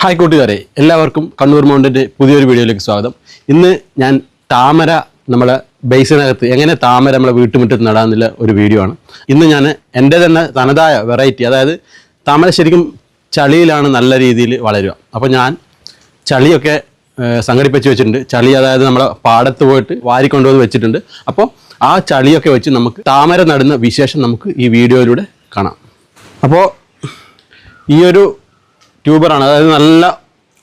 Hi കൂട്ടുകാരെ, എല്ലാവർക്കും കണ്ണൂർ മൗണ്ടിൻ്റെ പുതിയൊരു വീഡിയോയിലേക്ക് സ്വാഗതം. ഇന്ന് ഞാൻ താമര നമ്മളെ ബേസിനകത്ത് എങ്ങനെ താമര നമ്മളെ വീട്ടുമുറ്റത്ത് നടാന്നുള്ള ഒരു വീഡിയോ ആണ്. ഇന്ന് ഞാൻ എൻ്റെ തന്നെ തനതായ വെറൈറ്റി, അതായത് താമര ശരിക്കും ചളിയിലാണ് നല്ല രീതിയിൽ വളരുക. അപ്പോൾ ഞാൻ ചളിയൊക്കെ സംഘടിപ്പിച്ച് വെച്ചിട്ടുണ്ട്. ചളി അതായത് നമ്മളെ പാടത്ത് പോയിട്ട് വാരിക്കൊണ്ടുവന്ന് വെച്ചിട്ടുണ്ട്. അപ്പോൾ ആ ചളിയൊക്കെ വെച്ച് നമുക്ക് താമര നടുന്ന വിശേഷം നമുക്ക് ഈ വീഡിയോയിലൂടെ കാണാം. അപ്പോൾ ഈ ഒരു ട്യൂബറാണ്, അതായത് നല്ല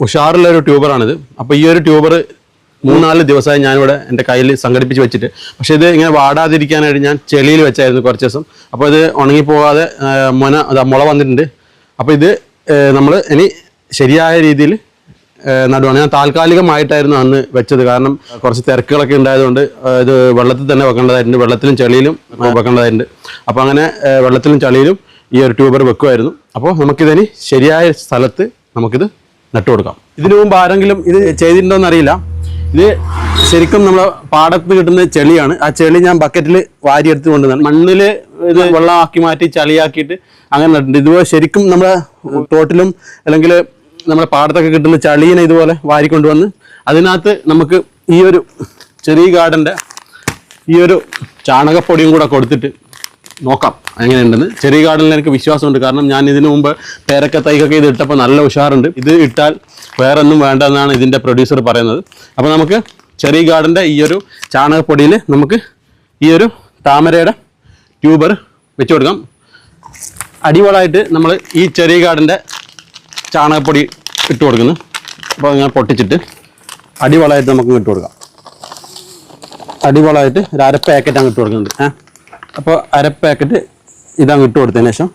ഉഷാറുള്ളൊരു ട്യൂബറാണിത്. അപ്പോൾ ഈ ഒരു ട്യൂബർ 3-4 ദിവസമായി ഞാനിവിടെ എൻ്റെ കയ്യിൽ സംഘടിപ്പിച്ച് വെച്ചിട്ട്, പക്ഷേ ഇത് ഇങ്ങനെ വാടാതിരിക്കാനായിട്ട് ഞാൻ ചെളിയിൽ വെച്ചായിരുന്നു കുറച്ച് ദിവസം. അപ്പോൾ ഇത് ഉണങ്ങിപ്പോകാതെ മുള വന്നിട്ടുണ്ട്. അപ്പോൾ ഇത് നമ്മൾ ഇനി ശരിയായ രീതിയിൽ നടുവാണ്. ഞാൻ താൽക്കാലികമായിട്ടായിരുന്നു അന്ന് വെച്ചത്, കാരണം കുറച്ച് തിരക്കുകളൊക്കെ ഉണ്ടായതുകൊണ്ട് ഇത് വെള്ളത്തിൽ തന്നെ വെക്കേണ്ടതായിട്ടുണ്ട്, വെള്ളത്തിലും ചെളിയിലും വെക്കേണ്ടതായിട്ടുണ്ട്. അപ്പോൾ അങ്ങനെ വെള്ളത്തിലും ചളിയിലും ഈ ഒരു ട്യൂബർ വെക്കുമായിരുന്നു. അപ്പോൾ നമുക്കിതിന് ശരിയായ സ്ഥലത്ത് നമുക്കിത് നട്ടുകൊടുക്കാം. ഇതിനു മുമ്പ് ആരെങ്കിലും ഇത് ചെയ്തിട്ടുണ്ടോയെന്ന് അറിയില്ല. ഇത് ശരിക്കും നമ്മളെ പാടത്ത് കിട്ടുന്ന ചെളിയാണ്. ആ ചെളി ഞാൻ ബക്കറ്റിൽ വാരിയെടുത്ത് കൊണ്ടുവന്നാണ്. മണ്ണിൽ ഇത് വെള്ളമാക്കി മാറ്റി ചളിയാക്കിയിട്ട് അങ്ങനെ നട്ടിട്ടുണ്ട്. ഇതുപോലെ ശരിക്കും നമ്മളെ തോട്ടിലും അല്ലെങ്കിൽ നമ്മുടെ പാടത്തൊക്കെ കിട്ടുന്ന ചളീനെ ഇതുപോലെ വാരിക്കൊണ്ടുവന്ന് അതിനകത്ത് നമുക്ക് ഈ ഒരു ചെറിയ ഗാർഡൻ്റെ ഈ ഒരു ചാണകപ്പൊടിയും കൂടെ കൊടുത്തിട്ട് നോക്കാം എങ്ങനെയുണ്ടെന്ന്. ചെറിയ ഗാർഡനിൽ എനിക്ക് വിശ്വാസമുണ്ട്, കാരണം ഞാൻ ഇതിനു മുമ്പ് പേരക്ക തൈക്കൊക്കെ ഇത് ഇട്ടപ്പോൾ നല്ല ഉഷാറുണ്ട്. ഇത് ഇട്ടാൽ വേറെ ഒന്നും വേണ്ട എന്നാണ് ഇതിൻ്റെ പ്രൊഡ്യൂസർ പറയുന്നത്. അപ്പോൾ നമുക്ക് ചെറിയ ഗാർഡൻ്റെ ഈ ഒരു ചാണകപ്പൊടിയിൽ നമുക്ക് ഈ ഒരു താമരയുടെ ട്യൂബർ വെച്ച് കൊടുക്കാം. അടിവളമായിട്ട് നമ്മൾ ഈ ചെറിയ ഗാർഡൻ്റെ ചാണകപ്പൊടി ഇട്ട് കൊടുക്കുന്നു. അപ്പോൾ അങ്ങനെ പൊട്ടിച്ചിട്ട് അടിവളമായിട്ട് നമുക്ക് ഇട്ട് കൊടുക്കാം. അടിവളമായിട്ട് ഒരു അര പാക്കറ്റ് അങ്ങ് ഇട്ട് കൊടുക്കുന്നുണ്ട്. അപ്പോൾ അര പാക്കറ്റ് ഇതങ്ങ് ഇട്ട് കൊടുത്തതിന് ശേഷം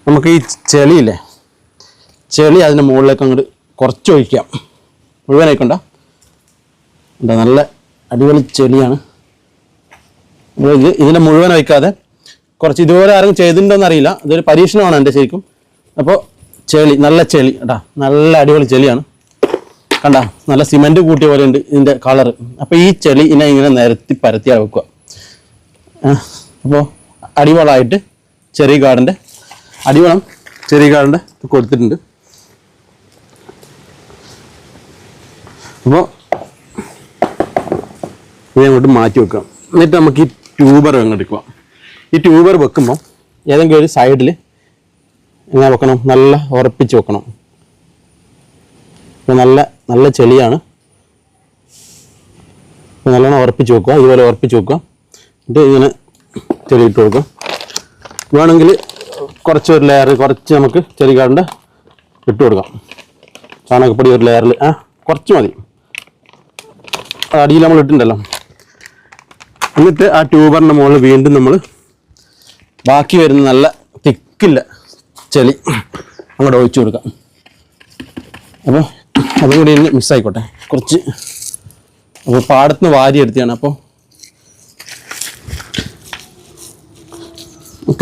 നമുക്ക് ഈ ചെളിയില്ലേ, ചെളി അതിൻ്റെ മുകളിലേക്ക് അങ്ങോട്ട് കുറച്ച് ഒഴിക്കാം. മുഴുവനായിക്കൊണ്ട നല്ല അടിപൊളി ചെളിയാണ്. ഇതിൻ്റെ മുഴുവൻ ഒഴിക്കാതെ കുറച്ച് ഇതുപോലെ ആരും ചെയ്തിട്ടുണ്ടോയെന്ന് അറിയില്ല, ഇതൊരു പരീക്ഷണമാണ് എൻ്റെ ശരിക്കും. അപ്പോൾ ചെളി, നല്ല ചെളി കേട്ടാ, നല്ല അടിപൊളി ചെളിയാണ്. കണ്ട, നല്ല സിമെൻറ്റ് കൂട്ടിയ പോലെ ഉണ്ട് ഇതിൻ്റെ കളറ്. അപ്പോൾ ഈ ചെളി ഇങ്ങനെ നിരത്തി പരത്തി വെക്കുക. അപ്പോൾ അടിവളമായിട്ട് ചെറിയ ഗാർഡൻ്റെ അടിവളം ചെറിയ ഗാർഡൻ്റെ കൊടുത്തിട്ടുണ്ട്. അപ്പോൾ ഇത് അങ്ങോട്ട് മാറ്റി വെക്കാം. എന്നിട്ട് നമുക്ക് ഈ ട്യൂബർ അങ്ങ് എടുക്കുക. ഈ ട്യൂബർ വെക്കുമ്പോൾ ഏതെങ്കിലും ഒരു സൈഡിൽ എങ്ങനെ വെക്കണം, നല്ല ഉറപ്പിച്ച് വെക്കണം. അപ്പോൾ നല്ല ചെളിയാണ്. അപ്പോൾ നല്ലോണം ഉറപ്പിച്ച് വെക്കുക, ഇതുപോലെ ഉറപ്പിച്ച് വെക്കുക. എന്നിട്ട് ഇങ്ങനെ ചെളി ഇട്ട് കൊടുക്കുക. വേണമെങ്കിൽ കുറച്ച് ഒരു ലെയർ കുറച്ച് നമുക്ക് ചെറിയ കാടിൻ്റെ ഇട്ട് കൊടുക്കാം. ചാണകപ്പൊടി ഒരു ലെയറിൽ കുറച്ച് മതി, അടിയിൽ നമ്മൾ ഇട്ടിട്ടുണ്ടല്ലോ. എന്നിട്ട് ആ ട്യൂബറിൻ്റെ മുകളിൽ വീണ്ടും നമ്മൾ ബാക്കി വരുന്ന നല്ല തിക്കില്ല ചെളി അങ്ങോട്ട് ഒഴിച്ചു കൊടുക്കാം. അപ്പോൾ അതും കൂടി ഇന്ന് മിസ്സായിക്കോട്ടെ കുറച്ച്. അപ്പോൾ പാടത്തുനിന്ന് വാരി എടുത്തിയാണ്. അപ്പോൾ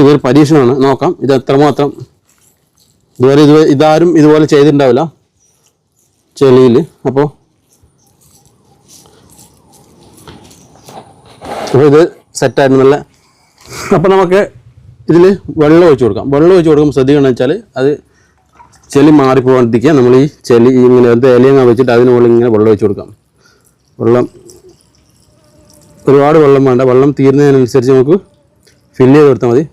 ഇതൊരു പരീക്ഷണമാണ്, നോക്കാം ഇത് എത്രമാത്രം. ഇതാരും ഇതുപോലെ ചെയ്തിട്ടുണ്ടാവില്ല ചെളിയിൽ. അപ്പോൾ ഇത് സെറ്റായിരുന്നു നല്ല. അപ്പോൾ നമുക്ക് ഇതിൽ വെള്ളം ഒഴിച്ച് കൊടുക്കാം. വെള്ളം ഒഴിച്ച് കൊടുക്കുമ്പോൾ ശ്രദ്ധിക്കണമെന്ന് വെച്ചാൽ അത് ചെളി മാറിപ്പോകാണ്ടിരിക്കുക. നമ്മൾ ഈ ചെളി ഇങ്ങനെ ഇലയങ്ങ വെച്ചിട്ട് അതിന് മുകളിൽ ഇങ്ങനെ വെള്ളം ഒഴിച്ച് കൊടുക്കാം. വെള്ളം ഒരുപാട് വെള്ളം വേണ്ട, വെള്ളം തീരുന്നതിനനുസരിച്ച് നമുക്ക് ഫില്ല് ചെയ്ത് കൊടുത്താൽ മതി.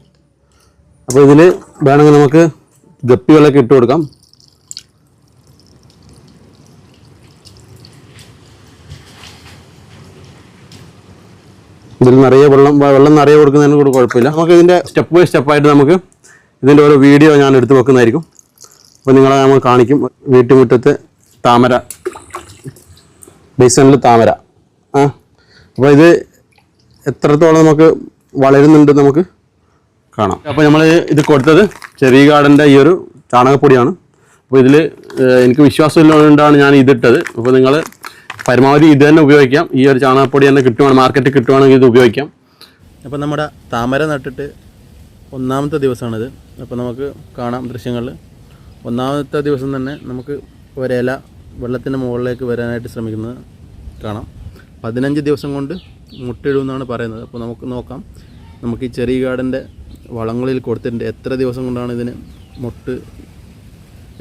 അപ്പോൾ ഇതിൽ വേണമെങ്കിൽ നമുക്ക് ഗപ്പികളൊക്കെ ഇട്ട് കൊടുക്കാം. ഇതിൽ നിറയെ വെള്ളം നിറയെ കൊടുക്കുന്നതിന് കൂടെ കുഴപ്പമില്ല. നമുക്ക് ഇതിൻ്റെ സ്റ്റെപ്പ് ബൈ സ്റ്റെപ്പായിട്ട് നമുക്ക് ഇതിൻ്റെ ഓരോ വീഡിയോ ഞാൻ എടുത്ത് വെക്കുന്നതായിരിക്കും. അപ്പോൾ നിങ്ങളെ നമ്മൾ കാണിക്കും. വീട്ടുമുറ്റത്ത് താമര, ബേസണിൽ താമര. അപ്പോൾ ഇത് എത്രത്തോളം നമുക്ക് വളരുന്നുണ്ട് നമുക്ക് കാണാം. അപ്പോൾ നമ്മൾ ഇത് കൊടുത്തത് ചെറിയ ഗാർഡൻ്റെ ഈ ഒരു ചാണകപ്പൊടിയാണ്. അപ്പോൾ ഇതിൽ എനിക്ക് വിശ്വാസമില്ലാണ്ടാണ് ഞാൻ ഇതിട്ടത്. അപ്പോൾ നിങ്ങൾ പരമാവധി ഇത് തന്നെ ഉപയോഗിക്കാം. ഈ ഒരു ചാണകപ്പൊടി തന്നെ കിട്ടുവാണ്, മാർക്കറ്റിൽ കിട്ടുവാണെങ്കിൽ ഇത് ഉപയോഗിക്കാം. അപ്പോൾ നമ്മുടെ താമര നട്ടിട്ട് 1ാമത്തെ ദിവസമാണിത്. അപ്പോൾ നമുക്ക് കാണാം ദൃശ്യങ്ങളിൽ. 1ാമത്തെ ദിവസം തന്നെ നമുക്ക് ഒരില വെള്ളത്തിൻ്റെ മുകളിലേക്ക് വരാനായിട്ട് ശ്രമിക്കുന്നത് കാണാം. 15 ദിവസം കൊണ്ട് മുട്ടിടുമെന്നാണ് പറയുന്നത്. അപ്പോൾ നമുക്ക് നോക്കാം, നമുക്ക് ഈ ചെറിയ ഗാർഡൻ്റെ വളങ്ങളിൽ കൊടുത്തിട്ടുണ്ട് എത്ര ദിവസം കൊണ്ടാണ് ഇതിന് മുട്ട്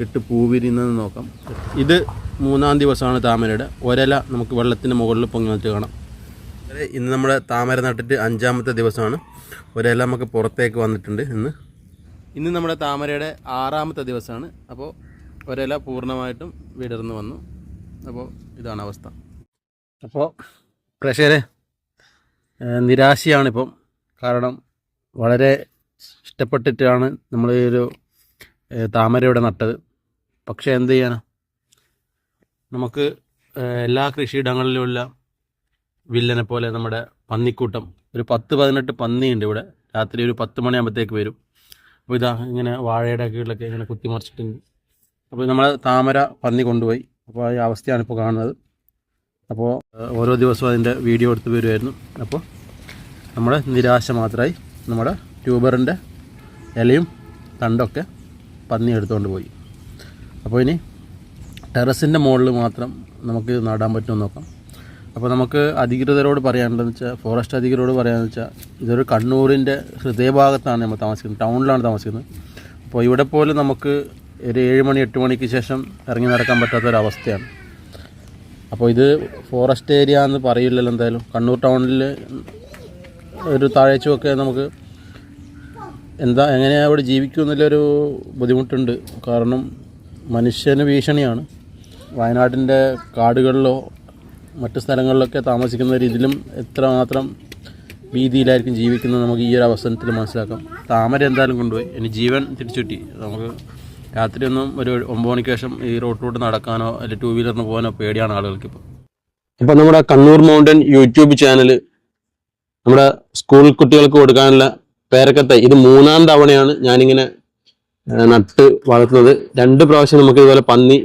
ഇട്ട് പൂവിരിയുന്നത് നോക്കാം. ഇത് 3-ാം ദിവസമാണ് താമരയുടെ. ഒരല നമുക്ക് വെള്ളത്തിൻ്റെ മുകളിൽ പൊങ്ങി വന്നിട്ട് കാണാം. ഇന്ന് നമ്മുടെ താമര നട്ടിട്ട് 5-ാമത്തെ ദിവസമാണ്. ഒരല നമുക്ക് പുറത്തേക്ക് വന്നിട്ടുണ്ട്. ഇന്ന് നമ്മുടെ താമരയുടെ 6-ാമത്തെ ദിവസമാണ്. അപ്പോൾ ഒരല പൂർണ്ണമായിട്ടും വിടർന്ന് വന്നു. അപ്പോൾ ഇതാണ് അവസ്ഥ. അപ്പോൾ പ്രേക്ഷകരെ, നിരാശയാണിപ്പം. കാരണം വളരെ ഇഷ്ടപ്പെട്ടിട്ടാണ് നമ്മൾ ഈ ഒരു താമരയുടെ നട്ടത്. പക്ഷേ എന്ത് ചെയ്യാനാണ്, നമുക്ക് എല്ലാ കൃഷിയിടങ്ങളിലുമുള്ള വില്ലനെ പോലെ നമ്മുടെ പന്നിക്കൂട്ടം, ഒരു 10-18 പന്നിയുണ്ട് ഇവിടെ. രാത്രി ഒരു 10 മണിയാകുമ്പോഴത്തേക്ക് വരും. അപ്പോൾ ഇതാ ഇങ്ങനെ വാഴയുടെ കീഴിലൊക്കെ ഇങ്ങനെ കുത്തിമറിച്ചിട്ടുണ്ട്. അപ്പോൾ നമ്മളെ താമര പന്നി കൊണ്ടുപോയി. അപ്പോൾ ഈ അവസ്ഥയാണ് ഇപ്പോൾ കാണുന്നത്. അപ്പോൾ ഓരോ ദിവസവും അതിൻ്റെ വീഡിയോ എടുത്ത് വരുമായിരുന്നു. അപ്പോൾ നമ്മുടെ നിരാശ മാത്രമായി. നമ്മുടെ ട്യൂബറിൻ്റെ ഇലയും തണ്ടൊക്കെ പന്നി എടുത്തുകൊണ്ട് പോയി. അപ്പോൾ ഇനി ടെറസിൻ്റെ മുകളിൽ മാത്രം നമുക്ക് നടാൻ പറ്റുമെന്ന് നോക്കാം. അപ്പോൾ നമുക്ക് അധികൃതരോട് പറയാനുള്ളതെന്ന് വെച്ചാൽ, ഫോറസ്റ്റ് അധികൃതരോട് പറയാമെന്ന് വെച്ചാൽ, ഇതൊരു കണ്ണൂരിൻ്റെ ഹൃദയഭാഗത്താണ് നമ്മൾ താമസിക്കുന്നത്, ടൗണിലാണ് താമസിക്കുന്നത്. അപ്പോൾ ഇവിടെ പോലും നമുക്ക് ഒരു 7 മണി 8 മണിക്ക് ശേഷം ഇറങ്ങി നടക്കാൻ പറ്റാത്തൊരവസ്ഥയാണ്. അപ്പോൾ ഇത് ഫോറസ്റ്റ് ഏരിയ എന്ന് പറയില്ലല്ലോ എന്തായാലും. കണ്ണൂർ ടൗണിൽ ഒരു താഴ്ചയൊക്കെ നമുക്ക് എങ്ങനെയാണ് അവിടെ ജീവിക്കുമെന്നുള്ളൊരു ബുദ്ധിമുട്ടുണ്ട്. കാരണം മനുഷ്യന് ഭീഷണിയാണ്. വയനാട്ടിൻ്റെ കാടുകളിലോ മറ്റു സ്ഥലങ്ങളിലൊക്കെ താമസിക്കുന്നവർ ഇതിലും എത്രമാത്രം ഭീതിയിലായിരിക്കും ജീവിക്കുന്നത് നമുക്ക് ഈ ഒരു അവസരത്തിൽ മനസ്സിലാക്കാം. താമര എന്തായാലും കൊണ്ടുപോയി. ഇനി ജീവൻ തിരിച്ചു കിട്ടി. നമുക്ക് രാത്രിയൊന്നും ഒരു 9 മണിക്ക് ശേഷം ഈ റോഡിലൂടെ നടക്കാനോ അല്ലെങ്കിൽ 2 വീലറിന് പോകാനോ പേടിയാണ് ആളുകൾക്ക് ഇപ്പോൾ. ഇപ്പോൾ നമ്മുടെ കണ്ണൂർ മൗണ്ടൻ യൂട്യൂബ് ചാനൽ നമ്മുടെ സ്കൂൾ കുട്ടികൾക്ക് കൊടുക്കാനുള്ള പേരക്കത്തൈ ഇത് 3-ാം തവണയാണ് ഞാനിങ്ങനെ നട്ട് വളർത്തുന്നത്. 2 പ്രാവശ്യം നമുക്ക് ഇതുപോലെ പന്നി,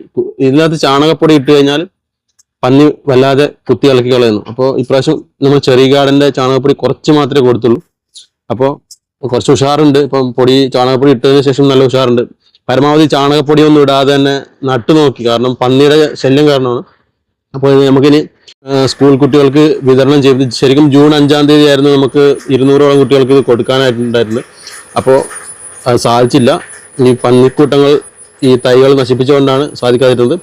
ഇതിനകത്ത് ചാണകപ്പൊടി ഇട്ട് കഴിഞ്ഞാൽ പന്നി വല്ലാതെ കുത്തി ഇളക്കി കളയുന്നു. അപ്പോൾ ഇപ്രാവശ്യം നമ്മൾ ചെറിയ ഗാർഡൻ്റെ ചാണകപ്പൊടി കുറച്ച് മാത്രമേ കൊടുത്തുള്ളൂ. അപ്പോൾ കുറച്ച് ഉഷാറുണ്ട്. ഇപ്പം ചാണകപ്പൊടി ഇട്ടതിന് ശേഷം നല്ല ഉഷാറുണ്ട്. പരമാവധി ചാണകപ്പൊടി ഒന്നും ഇടാതെ തന്നെ നട്ടു നോക്കി. കാരണം പന്നിയുടെ ശല്യം കാരണമാണ്. അപ്പോൾ നമുക്കിനി സ്കൂൾ കുട്ടികൾക്ക് വിതരണം ചെയ്ത്, ശരിക്കും ജൂൺ 5-ാം തീയതി ആയിരുന്നു നമുക്ക് 200ഓളം കുട്ടികൾക്ക് ഇത് കൊടുക്കാനായിട്ടുണ്ടായിരുന്നത്. അപ്പോൾ അത് സാധിച്ചില്ല. ഈ പന്നിക്കൂട്ടങ്ങൾ ഈ തൈകൾ നശിപ്പിച്ചുകൊണ്ടാണ് സാധിക്കാതിരുന്നത്.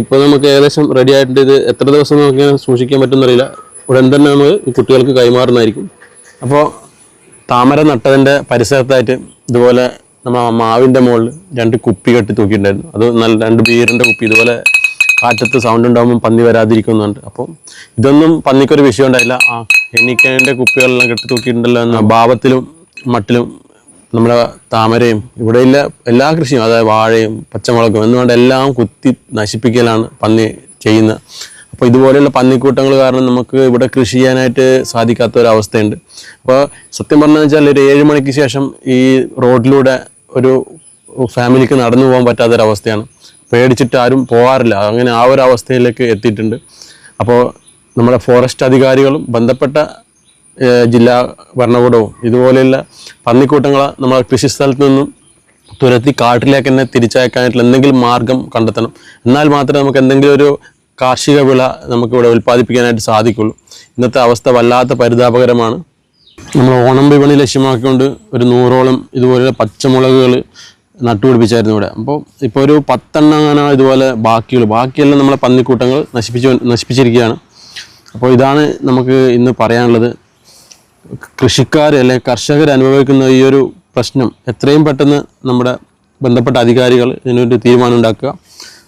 ഇപ്പോൾ നമുക്ക് ഏകദേശം റെഡി ആയിട്ടുണ്ട്. ഇത് എത്ര ദിവസം നമുക്ക് സൂക്ഷിക്കാൻ പറ്റുമെന്നറിയില്ല. ഉടൻ തന്നെ നമ്മൾ കുട്ടികൾക്ക് കൈമാറുന്നതായിരിക്കും. അപ്പോൾ താമര നട്ടതിൻ്റെ പരിസരത്തായിട്ട് ഇതുപോലെ നമ്മൾ മാവിൻ്റെ മുകളിൽ 2 കുപ്പി കെട്ടി തൂക്കിയിട്ടുണ്ടായിരുന്നു. അത് നല്ല 2 ബീറിൻ്റെ കുപ്പി. ഇതുപോലെ കാറ്റത്ത് സൗണ്ട് ഉണ്ടാകുമ്പോൾ പന്നി വരാതിരിക്കുന്നുണ്ട്. അപ്പോൾ ഇതൊന്നും പന്നിക്കൊരു വിഷയം ഉണ്ടായില്ല. എനിക്കതിൻ്റെ കുപ്പികളെല്ലാം കെട്ടി തൂക്കിയിട്ടുണ്ടല്ലോ എന്ന ഭാവത്തിലും മട്ടിലും നമ്മുടെ താമരയും ഇവിടെയുള്ള എല്ലാ കൃഷിയും, അതായത് വാഴയും പച്ചമുളകും എന്നുകൊണ്ട് എല്ലാം കുത്തി നശിപ്പിക്കലാണ് പന്നി ചെയ്യുന്നത്. അപ്പോൾ ഇതുപോലെയുള്ള പന്നിക്കൂട്ടങ്ങൾ കാരണം നമുക്ക് ഇവിടെ കൃഷി ചെയ്യാനായിട്ട് സാധിക്കാത്ത ഒരവസ്ഥയുണ്ട്. അപ്പോൾ സത്യം പറഞ്ഞു വെച്ചാൽ ഒരു 7 മണിക്ക് ശേഷം ഈ റോഡിലൂടെ ഒരു ഫാമിലിക്ക് നടന്നു പോകാൻ പറ്റാത്തൊരവസ്ഥയാണ്. പേടിച്ചിട്ട് ആരും പോകാറില്ല. അങ്ങനെ ആ ഒരു അവസ്ഥയിലേക്ക് എത്തിയിട്ടുണ്ട്. അപ്പോൾ നമ്മുടെ ഫോറസ്റ്റ് അധികാരികളും ബന്ധപ്പെട്ട ജില്ലാ ഭരണകൂടവും ഇതുപോലെയുള്ള പന്നിക്കൂട്ടങ്ങളെ നമ്മളെ കൃഷിസ്ഥലത്ത് നിന്നും തുരത്തി കാട്ടിലേക്ക് തന്നെ തിരിച്ചയക്കാനായിട്ടുള്ള എന്തെങ്കിലും മാർഗം കണ്ടെത്തണം. എന്നാൽ മാത്രമേ നമുക്ക് എന്തെങ്കിലും ഒരു കാർഷിക വിള നമുക്കിവിടെ ഉൽപ്പാദിപ്പിക്കാനായിട്ട് സാധിക്കുള്ളൂ. ഇന്നത്തെ അവസ്ഥ വല്ലാത്ത പരിതാപകരമാണ്. നമ്മൾ ഓണം വിപണി ലക്ഷ്യമാക്കിക്കൊണ്ട് ഒരു 100ഓളം ഇതുപോലെ പച്ചമുളകുകൾ നട്ടുപിടിപ്പിച്ചായിരുന്നു ഇവിടെ. അപ്പോൾ ഇപ്പോൾ ഒരു 10 എണ്ണം ഇതുപോലെ ബാക്കിയെല്ലാം നമ്മളെ പന്നിക്കൂട്ടങ്ങൾ നശിപ്പിച്ചിരിക്കുകയാണ്. അപ്പോൾ ഇതാണ് നമുക്ക് ഇന്ന് പറയാനുള്ളത്. കൃഷിക്കാർ അല്ലെങ്കിൽ കർഷകർ അനുഭവിക്കുന്ന ഈ ഒരു പ്രശ്നം എത്രയും പെട്ടെന്ന് നമ്മുടെ ബന്ധപ്പെട്ട അധികാരികൾ ഇതിനൊരു തീരുമാനം ഉണ്ടാക്കുക.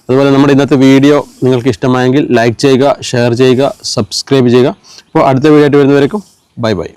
അതുപോലെ നമ്മുടെ ഇന്നത്തെ വീഡിയോ നിങ്ങൾക്ക് ഇഷ്ടമായെങ്കിൽ ലൈക്ക് ചെയ്യുക, ഷെയർ ചെയ്യുക, സബ്സ്ക്രൈബ് ചെയ്യുക. അപ്പോൾ അടുത്ത വീഡിയോ ആയിട്ട് വരുന്നവരേക്കും ബൈ ബൈ.